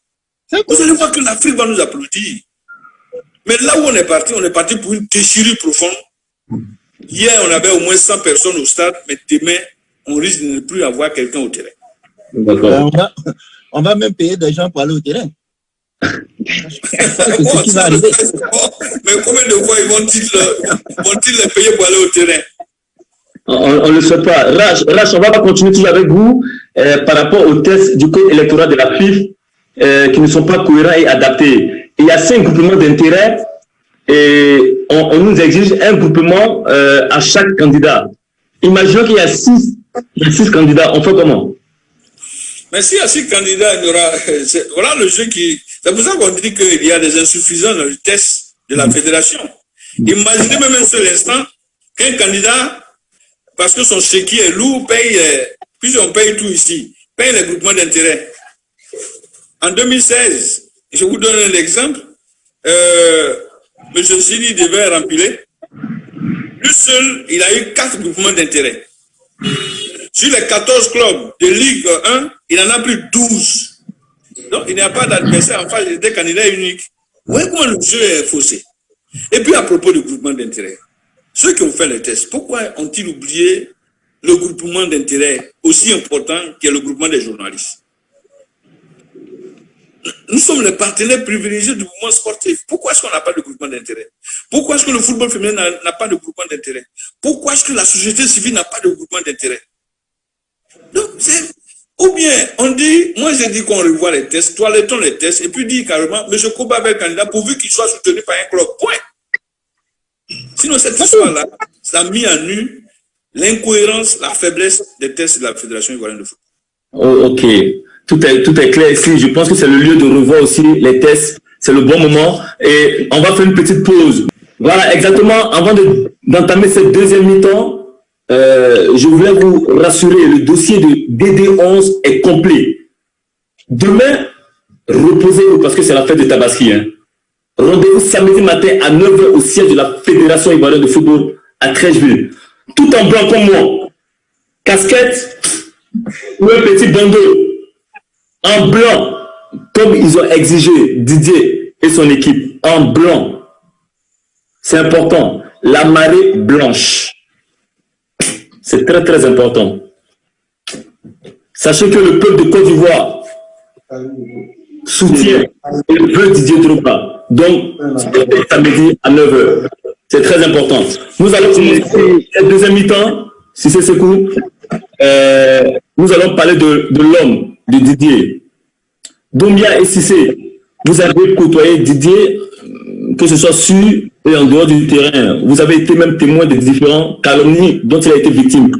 Vous allez voir que l'Afrique va nous applaudir. Mais là où on est parti pour une déchirure profonde. Hier, on avait au moins 100 personnes au stade, mais demain, on risque de ne plus avoir quelqu'un au terrain. On va même payer des gens pour aller au terrain. C'est ce qui va arriver. Mais combien de fois vont-ils les payer pour aller au terrain? On ne le sait pas. Rach, on va continuer toujours avec vous par rapport aux tests du code électoral de la FIF qui ne sont pas cohérents et adaptés. Il y a 5 groupements d'intérêts et on nous exige un groupement à chaque candidat. Imaginons qu'il y a 6 Il y a 6 candidats, on fait comment? Mais s'il y a 6 candidats, il y aura. Voilà le jeu qui. C'est pour ça qu'on dit qu'il y a des insuffisances dans le test de la fédération. Imaginez même un seul instant qu'un candidat, parce que son chéquier est lourd, paye, puisqu'on paye tout ici, paye les groupements d'intérêt. En 2016, je vous donne un exemple, M. Sidi devait remplir. Lui seul, il a eu 4 groupements d'intérêt. Sur les 14 clubs de Ligue 1, il en a plus 12. Donc, il n'y a pas d'adversaire en face des candidats uniques. Vous voyez comment le jeu est faussé. Et puis, à propos du groupement d'intérêt, ceux qui ont fait le test, pourquoi ont-ils oublié le groupement d'intérêt aussi important qu'est le groupement des journalistes? Nous sommes les partenaires privilégiés du mouvement sportif. Pourquoi est-ce qu'on n'a pas de groupement d'intérêt? Pourquoi est-ce que le football féminin n'a pas de groupement d'intérêt? Pourquoi est-ce que la société civile n'a pas de groupement d'intérêt? Donc, ou bien, on dit, moi j'ai dit qu'on revoit les tests, toilettons les tests, et puis dit carrément, M. Koba va être candidat pourvu qu'il soit soutenu par un club. Point. Sinon, cette histoire-là, ça a mis à nu l'incohérence, la faiblesse des tests de la Fédération ivoirienne de football. Oh, ok. Tout est clair ici. Je pense que c'est le lieu de revoir aussi les tests. C'est le bon moment. Et on va faire une petite pause. Voilà, exactement. Avant d'entamer cette deuxième mi-temps, je voulais vous rassurer, le dossier de DD11 est complet. Demain, reposez-vous parce que c'est la fête de Tabaski. Hein. Rendez-vous samedi matin à 9h au siège de la Fédération ivoirienne de football à Trècheville. Tout en blanc comme moi. Casquette ou un petit bandeau. En blanc, comme ils ont exigé Didier et son équipe. En blanc. C'est important. La marée blanche. C'est très, très important. Sachez que le peuple de Côte d'Ivoire soutient et veut Didier Drogba. Donc, c'est samedi à 9h. C'est très important. Nous allons commencer cette deuxième mi-temps, si c'est ce coup. Nous allons parler de l'homme, de Didier. Doumbia et Cissé, vous avez côtoyé Didier, que ce soit sur et en dehors du terrain. Vous avez été même témoin des différents calomnies dont il a été victime.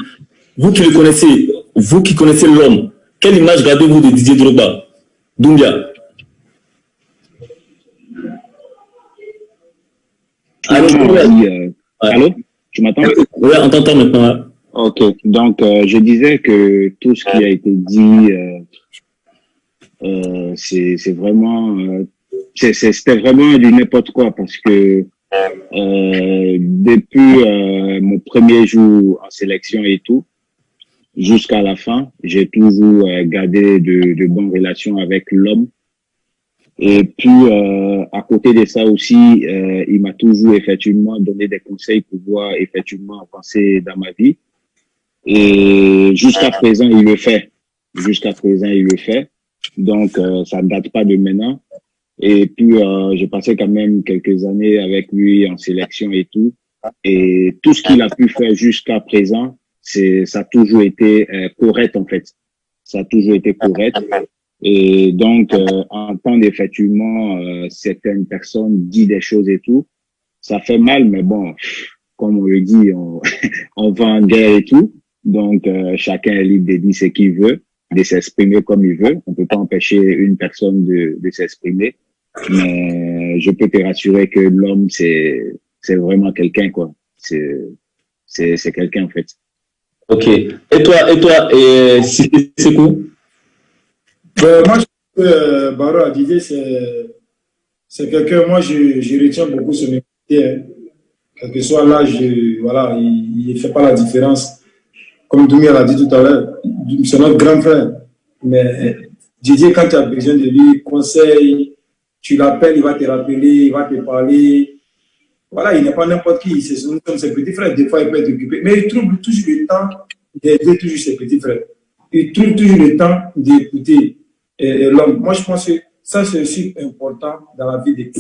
Vous qui le connaissez, vous qui connaissez l'homme, quelle image gardez-vous de Didier Drogba? Doumbia. Allô, tu m'entends? Oui, on t'entend maintenant. Ok, donc je disais que tout ce qui a été dit, c'est vraiment, c'était vraiment du n'importe quoi parce que depuis mon premier jour en sélection et tout, jusqu'à la fin, j'ai toujours gardé de bonnes relations avec l'homme. Et puis, à côté de ça aussi, il m'a toujours effectivement donné des conseils pour pouvoir effectivement avancer dans ma vie. Et jusqu'à présent, il le fait. Jusqu'à présent, il le fait. Donc, ça ne date pas de maintenant. Et puis, j'ai passé quand même quelques années avec lui en sélection et tout. Et tout ce qu'il a pu faire jusqu'à présent, ça a toujours été correct en fait. Ça a toujours été correct. Et donc, entendre effectivement certaines personnes dire des choses et tout, ça fait mal, mais bon, comme on le dit, on va en guerre et tout. Donc, chacun est libre de dire ce qu'il veut, de s'exprimer comme il veut. On peut pas empêcher une personne de s'exprimer. Mais je peux te rassurer que l'homme, c'est vraiment quelqu'un, quoi. C'est quelqu'un, en fait. Ok. Et toi, c'est quoi? Moi, je pense que Baro a dit, c'est quelqu'un, moi, je retiens beaucoup son métier. Hein. Quel que soit l'âge, voilà, il ne fait pas la différence. Comme Doumia l'a dit tout à l'heure, c'est notre grand frère. Mais Didier, quand tu as besoin de lui, conseil, tu l'appelles, il va te rappeler, il va te parler. Voilà, il n'est pas n'importe qui. C'est comme ses petits frères. Des fois, il peut être occupé. Mais il trouve toujours le temps d'aider toujours ses petits frères. Il trouve toujours le temps d'écouter l'homme. Moi, je pense que ça, c'est aussi important dans la vie des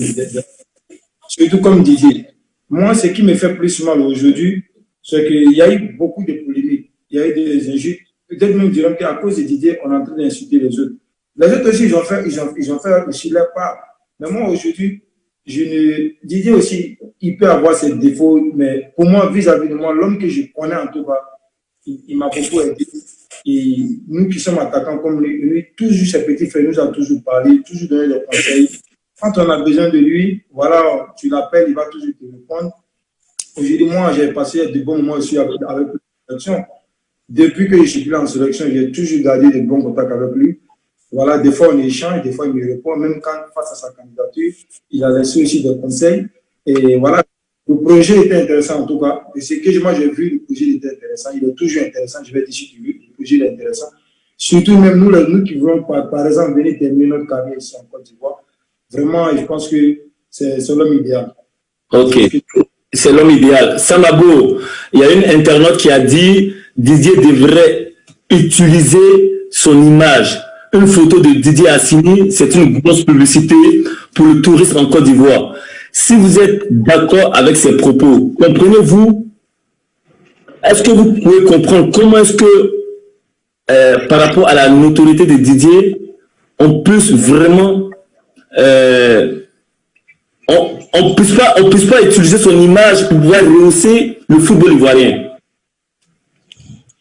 surtout comme Didier. Moi, ce qui me fait plus mal aujourd'hui, c'est qu'il y a eu beaucoup de polémiques. Il y a eu des injures. Peut-être même diront qu'à cause de Didier, on est en train d'insulter les autres. Les autres aussi, ils ont fait aussi leur part. Mais moi, aujourd'hui, Didier aussi, il peut avoir ses défauts, mais pour moi, vis-à-vis de moi, l'homme que je connais en tout cas, il m'a beaucoup aidé. Et nous qui sommes attaquants comme lui, toujours ses petits frères nous a toujours parlé, toujours donné des conseils. Quand on a besoin de lui, voilà, tu l'appelles, il va toujours te répondre. Aujourd'hui, moi, j'ai passé de bons moments aussi avec la sélection. Depuis que je suis plus en sélection, j'ai toujours gardé de bons contacts avec lui. Voilà, des fois on échange, des fois il me répond, même quand face à sa candidature, il a laissé aussi des conseils. Et voilà, le projet était intéressant en tout cas. Et ce que moi j'ai vu, le projet était intéressant. Il est toujours intéressant, je vais dire si tu veux, le projet est intéressant. Surtout même nous qui voulons par exemple venir terminer notre carrière ici en Côte d'Ivoire. Vraiment, je pense que c'est l'homme idéal. Ok, c'est l'homme idéal. Samabo, il y a une internaute qui a dit Didier devrait utiliser son image. Une photo de Didier Assini, c'est une grosse publicité pour le tourisme en Côte d'Ivoire. Si vous êtes d'accord avec ces propos, comprenez-vous, est-ce que vous pouvez comprendre comment est-ce que, par rapport à la notoriété de Didier, on puisse vraiment, on puisse pas utiliser son image pour pouvoir rehausser le football ivoirien?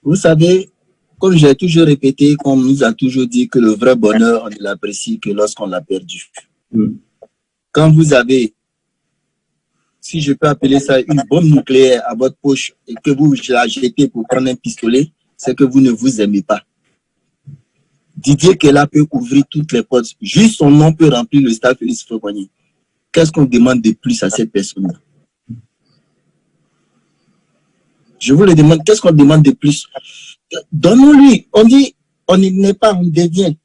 Vous savez, comme j'ai toujours répété, qu'on nous a toujours dit que le vrai bonheur, on ne l'apprécie que lorsqu'on l'a perdu. Quand vous avez, si je peux appeler ça une bombe nucléaire à votre poche et que vous la jetez pour prendre un pistolet, c'est que vous ne vous aimez pas. Didier Kela peut ouvrir toutes les portes. Juste son nom peut remplir le stade Félix Houphouët-Boigny. Qu'est-ce qu'on demande de plus à cette personne-là? Je vous le demande, qu'est-ce qu'on demande de plus? Donnons-lui, on dit, on n'est pas, on devient.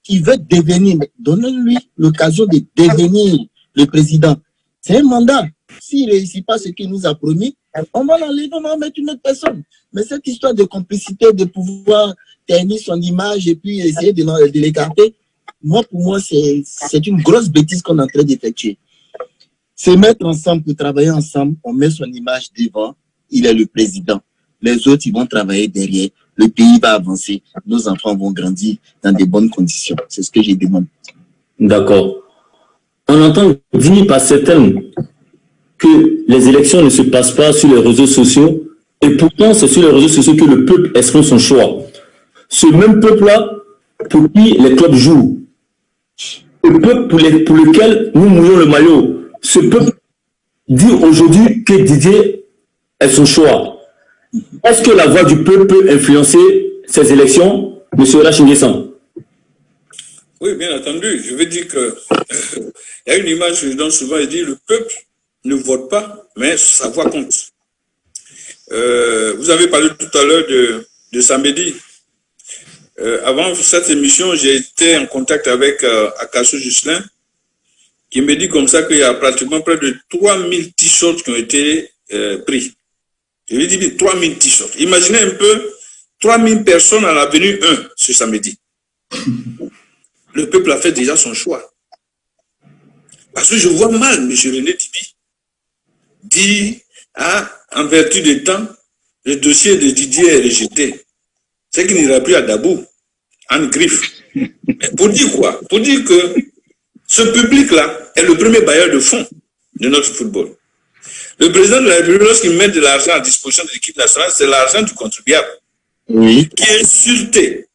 Il veut devenir, mais donnons-lui l'occasion de devenir le président. C'est un mandat. S'il ne réussit pas ce qu'il nous a promis, on va l'enlever, on va mettre une autre personne. Mais cette histoire de complicité, de pouvoir ternir son image et puis essayer de l'écarter, pour moi, c'est une grosse bêtise qu'on est en train d'effectuer. Se mettre ensemble pour travailler ensemble, on met son image devant, il est le président. Les autres, ils vont travailler derrière. Le pays va avancer. Nos enfants vont grandir dans de bonnes conditions. C'est ce que je demande. D'accord. On entend dire par certains que les élections ne se passent pas sur les réseaux sociaux. Et pourtant, c'est sur les réseaux sociaux que le peuple exprime son choix. Ce même peuple-là, pour qui les clubs jouent, le peuple pour lequel nous mouillons le maillot, ce peuple dit aujourd'hui que Didier est son choix. Est-ce que la voix du peuple peut influencer ces élections, M. Rachinguessan? Oui, bien entendu. Je veux dire que il y a une image que je donne souvent, il dit le peuple ne vote pas, mais sa voix compte. Vous avez parlé tout à l'heure de Samedi. Avant cette émission, j'ai été en contact avec Akassou Juscelin, qui me dit comme ça qu'il y a pratiquement près de 3000 t-shirts qui ont été pris. Je lui dis 3000 t-shirts. Imaginez un peu 3000 personnes à l'avenue 1 ce samedi. Le peuple a fait déjà son choix. Parce que je vois mal M. René Tibi dit, en vertu des temps, le dossier de Didier est rejeté. C'est qu'il n'ira plus à Dabou, en griffe. Mais pour dire quoi? Pour dire que ce public-là est le premier bailleur de fonds de notre football. Le président de la République, lorsqu'il met de l'argent à disposition de l'équipe nationale, c'est l'argent du contribuable. Oui. Qui est insulté.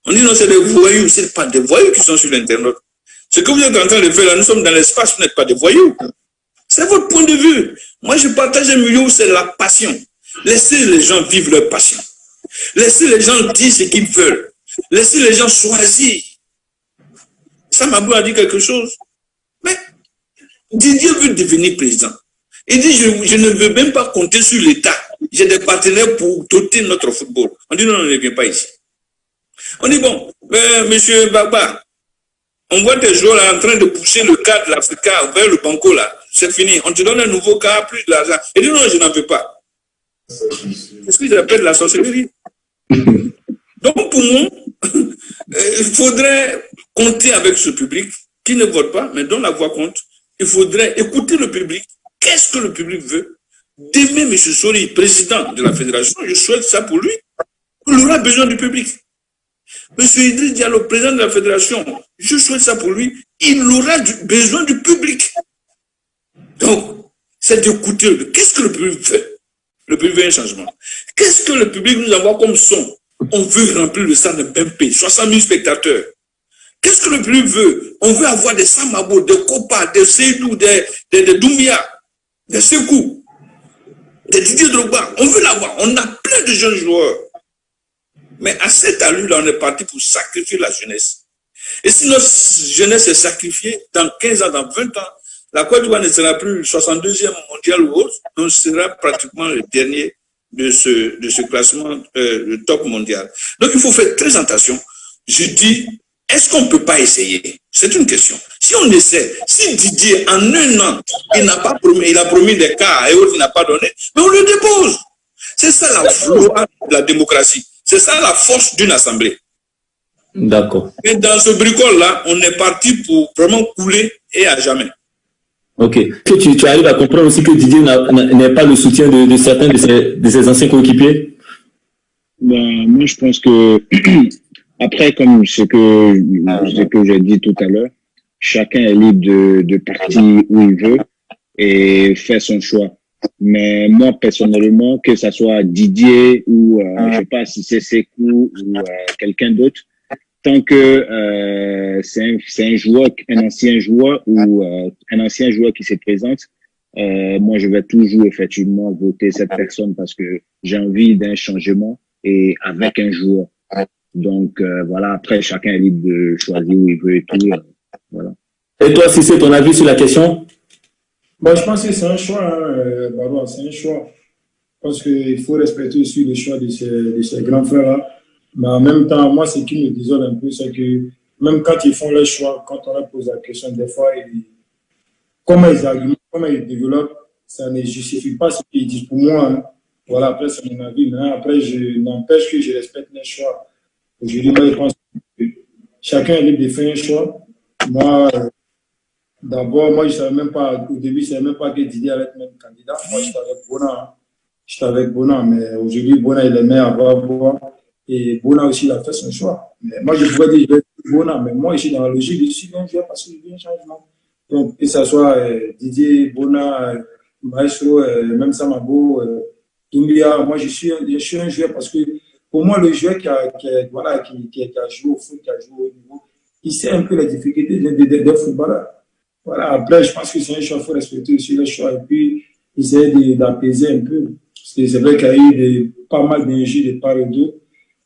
On dit non, c'est des voyous, ce n'est pas des voyous qui sont sur l'Internet. Ce que vous êtes en train de faire là, nous sommes dans l'espace, vous n'êtes pas des voyous. C'est votre point de vue. Moi, je partage un milieu où c'est la passion. Laissez les gens vivre leur passion. Laissez les gens dire ce qu'ils veulent. Laissez les gens choisir. Samabou a dit quelque chose. Mais Didier veut devenir président. Il dit, je ne veux même pas compter sur l'État. J'ai des partenaires pour doter notre football. On dit, non, on ne vient pas ici. On dit, bon, monsieur Baba, on voit des joueurs là en train de pousser le cas de l'Africa vers le banco là. C'est fini. On te donne un nouveau cas, plus de l'argent. Il dit, non, je n'en veux pas. C'est ce que j'appelle la sorcellerie. Donc, pour moi, il faudrait compter avec ce public qui ne vote pas, mais dont la voix compte. Il faudrait écouter le public. Qu'est-ce que le public veut? Demain, M. Sori, président de la fédération, je souhaite ça pour lui. Il aura besoin du public. M. Idriss Diallo, président de la fédération, je souhaite ça pour lui. Il aura besoin du public. Donc, c'est d'écouter. Qu'est-ce que le public veut? Le public veut un changement. Qu'est-ce que le public nous envoie comme son? On veut remplir le stade de Bempé, 60 000 spectateurs. Qu'est-ce que le public veut? On veut avoir des Samabo, des Kopa, des Seydou, des Doumbia, des Sekou, des Didier Drogba. On veut l'avoir. On a plein de jeunes joueurs. Mais à cette allure-là, on est parti pour sacrifier la jeunesse. Et si notre jeunesse est sacrifiée, dans 15 ans, dans 20 ans, la Côte d'Ivoire ne sera plus le 62e mondial ou autre, on sera pratiquement le dernier de ce classement, le top mondial. Donc il faut faire très attention. Je dis, est-ce qu'on ne peut pas essayer? C'est une question. Si on essaie, si Didier, en un an, il a promis des cas et autres, il n'a pas donné, mais on le dépose. C'est ça la foi de la démocratie. C'est ça la force d'une assemblée. D'accord. Et dans ce bricole-là, on est parti pour vraiment couler et à jamais. Ok. Tu arrives à comprendre aussi que Didier n'est pas le soutien de certains de ses anciens coéquipiers? Ben, moi, je pense que, après, comme ce que j'ai dit tout à l'heure, chacun est libre de partir où il veut et faire son choix. Mais moi, personnellement, que ça soit Didier ou, je sais pas si c'est Sekou ou quelqu'un d'autre, tant que c'est un joueur, un ancien joueur ou un ancien joueur qui se présente, moi, je vais toujours effectivement voter cette personne parce que j'ai envie d'un changement et avec un joueur. Donc, voilà, après, chacun est libre de choisir où il veut et tout. Voilà. Et toi, si c'est ton avis sur la question? Bon, je pense que c'est un choix, hein, Barois, c'est un choix. Parce qu'il faut respecter aussi le choix de ces grands frères-là. Mais en même temps, moi, ce qui me désole un peu, c'est que même quand ils font leur choix, quand on leur pose la question, des fois, comment ils argumentent, comment ils développent, ça ne justifie pas ce qu'ils disent. Pour moi, hein, voilà, après, c'est mon avis. Mais après, je n'empêche que je respecte les choix. Aujourd'hui, moi, je pense que chacun est libre de faire un choix. Moi, d'abord, moi, je savais même pas, au début, je ne savais même pas que Didier allait être même candidat. Moi, j'étais avec Bona. Hein. J'étais avec Bona, mais aujourd'hui, Bona, il aimait avoir voix. Et Bona aussi, il a fait son choix. Mais moi, je pourrais dire, je vais être Bona, mais moi, je suis dans la logique, je suis un joueur parce que je veux un changement. Donc, que ce soit Didier, Bona, Maestro, même Samabo, Doumbia, moi, je suis un joueur parce que pour moi, le joueur qui a joué au foot, qui a joué au niveau, il sait un peu les difficultés des footballeurs. Voilà, après, je pense que c'est un choix, il faut respecter aussi le choix et puis essayer d'apaiser un peu. C'est vrai qu'il y a eu pas mal d'énergie de part et d'autre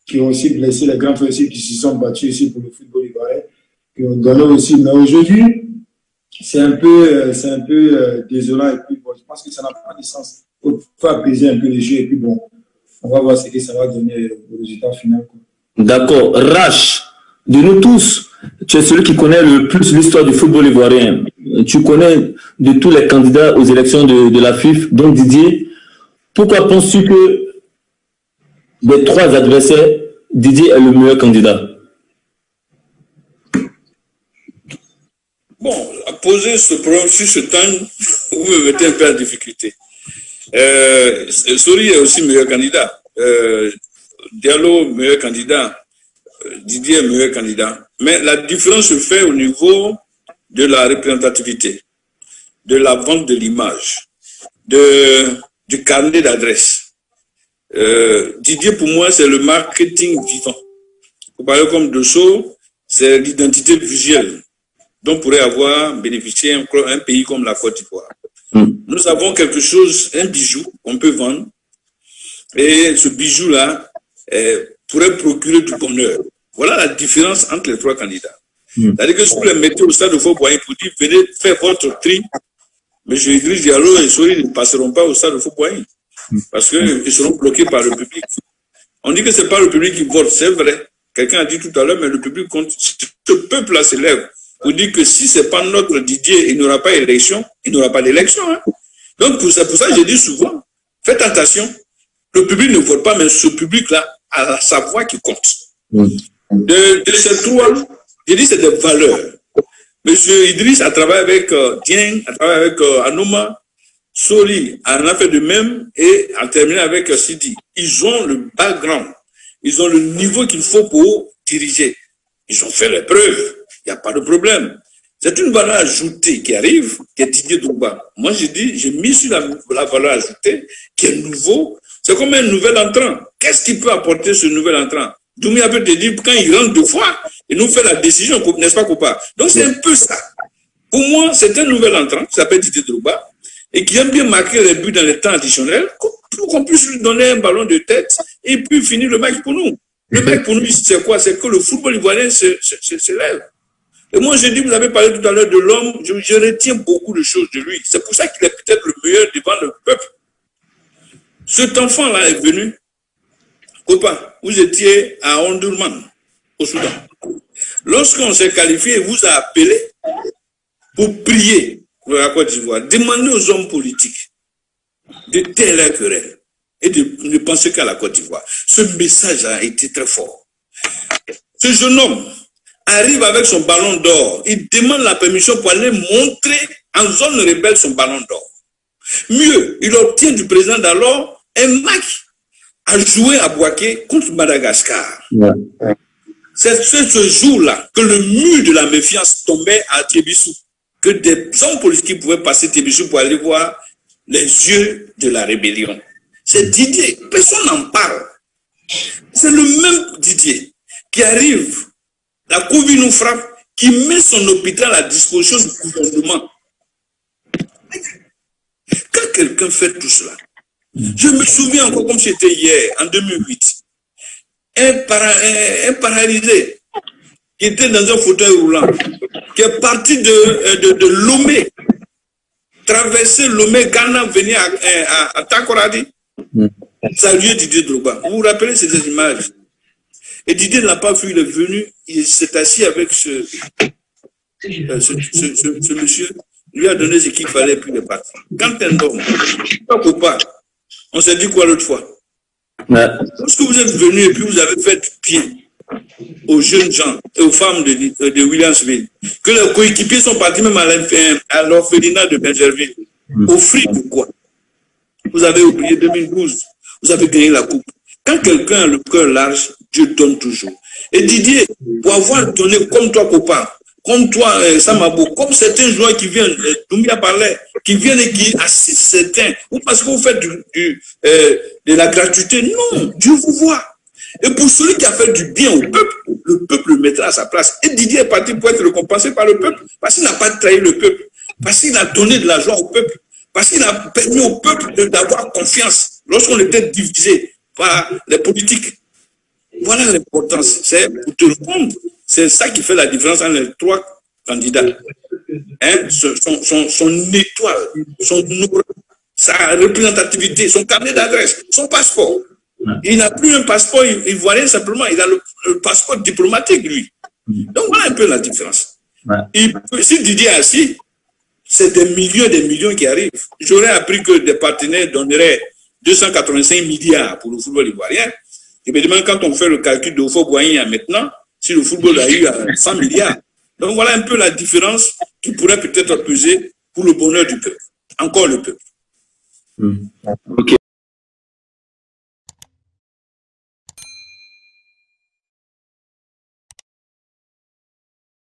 qui ont aussi blessé les grands frères aussi qui se sont battus ici pour le football ivoirien, qui ont donné aussi. Mais aujourd'hui, c'est un peu désolant et puis bon, je pense que ça n'a pas de sens. Il faut apaiser un peu les jeux et puis bon, on va voir ce que ça va donner au résultat final. D'accord. Rach, de nous tous, tu es celui qui connaît le plus l'histoire du football ivoirien. Tu connais de tous les candidats aux élections de la FIF, donc Didier. Pourquoi penses-tu que des trois adversaires, Didier est le meilleur candidat? Bon, à poser ce problème sur ce temps, vous me mettez un peu en difficulté. Sori est aussi meilleur candidat. Diallo, meilleur candidat. Didier est meilleur candidat. Mais la différence se fait au niveau de la représentativité, de la vente de l'image, du carnet d'adresse. Didier, pour moi, c'est le marketing vivant. Pour parler comme Dosso, c'est l'identité visuelle dont pourrait avoir bénéficié un pays comme la Côte d'Ivoire. Nous avons quelque chose, un bijou qu'on peut vendre, et ce bijou-là pourrait procurer du bonheur. Voilà la différence entre les trois candidats. C'est-à-dire que si vous les mettez au stade de Fort-Boigny pour dire venez faire votre tri, M. Idriss Diallo et Sori ne passeront pas au stade de Fort-Boigny parce qu'ils seront bloqués par le public. On dit que ce n'est pas le public qui vote, c'est vrai. Quelqu'un a dit tout à l'heure, mais le public compte. Ce peuple-là s'élève pour dire que si ce n'est pas notre Didier, il n'y aura pas élection, il n'y aura pas d'élection. Hein. Donc, pour ça, je dis souvent, faites attention. Le public ne vote pas, mais ce public-là a sa voix qui compte. De ces trois, je dis c'est des valeurs. Monsieur Idriss a travaillé avec Dieng, a travaillé avec Anouma, Sori en a fait de même et a terminé avec Sidi. Ils ont le background, ils ont le niveau qu'il faut pour diriger. Ils ont fait les preuves, il n'y a pas de problème. C'est une valeur ajoutée qui arrive, qui est Didier Drogba. Moi, j'ai mis sur la valeur ajoutée, qui est nouveau. C'est comme un nouvel entrant. Qu'est-ce qu'il peut apporter ce nouvel entrant? Doumbia peut te dire, quand il rentre 2 fois, il nous fait la décision, n'est-ce pas, Kopa? Donc, c'est un peu ça. Pour moi, c'est un nouvel entrant qui s'appelle Didier Drogba et qui aime bien marquer les buts dans les temps additionnels pour qu'on puisse lui donner un ballon de tête et puis finir le match pour nous. Le mec, pour nous, c'est quoi? C'est que le football ivoirien se lève. Et moi, j'ai dit, vous avez parlé tout à l'heure de l'homme, je retiens beaucoup de choses de lui. C'est pour ça qu'il est peut-être le meilleur devant le peuple. Cet enfant-là est venu, copain, vous étiez à Omdurman, au Soudan. Lorsqu'on s'est qualifié, il vous a appelé pour prier pour la Côte d'Ivoire. Demandez aux hommes politiques de taire leur querelle et de ne penser qu'à la Côte d'Ivoire. Ce message a été très fort. Ce jeune homme arrive avec son ballon d'or. Il demande la permission pour aller montrer en zone rebelle son ballon d'or. Mieux, il obtient du président d'alors un match à jouer à Bouaké contre Madagascar. Ouais. C'est ce jour-là que le mur de la méfiance tombait à Tébissou, que des hommes politiques pouvaient passer Tébissou pour aller voir les yeux de la rébellion. C'est Didier, personne n'en parle. C'est le même Didier qui arrive, la Covid nous frappe, qui met son hôpital à disposition du gouvernement. Quand quelqu'un fait tout cela, je me souviens encore comme c'était hier, en 2008, un paralysé qui était dans un fauteuil roulant, qui est parti de Lomé, traverser Lomé, Ghana, venir à Takoradi, saluer Didier Drogba. Vous vous rappelez ces images? Et Didier n'a pas vu, il est venu, il s'est assis avec ce monsieur, lui a donné ce qu'il fallait, puis il est parti. Quand un homme, pas, on s'est dit quoi l'autre fois? Lorsque vous êtes venu et puis vous avez fait pied aux jeunes gens et aux femmes de Williamsville, que leurs coéquipiers sont partis même à l'orphelinat de Benjerville, au fric de quoi? Vous avez oublié 2012, vous avez gagné la coupe. Quand quelqu'un a le cœur large, Dieu donne toujours. Et Didier, pour avoir donné comme toi, copain, comme toi, Samabo, comme certains joueurs qui viennent, Doumbia parlait, qui viennent et qui assistent certains, ou parce que vous faites de la gratuité, non, Dieu vous voit. Et pour celui qui a fait du bien au peuple, le peuple le mettra à sa place. Et Didier est parti pour être récompensé par le peuple, parce qu'il n'a pas trahi le peuple, parce qu'il a donné de la joie au peuple, parce qu'il a permis au peuple d'avoir confiance lorsqu'on était divisé par les politiques. Voilà l'importance. C'est pour te répondre. C'est ça qui fait la différence entre les 3 candidats. Hein? Son étoile, sa représentativité, son carnet d'adresse, son passeport. Il n'a plus un passeport ivoirien simplement, il a le passeport diplomatique, lui. Donc voilà un peu la différence. Si Didier est assis, c'est des millions qui arrivent. J'aurais appris que des partenaires donneraient 285 milliards pour le football ivoirien. Et me demande quand on fait le calcul de Houphouët-Boigny maintenant, si le football a eu 100 milliards. Donc voilà un peu la différence qui pourrait peut-être peser pour le bonheur du peuple. Encore le peuple. Ok.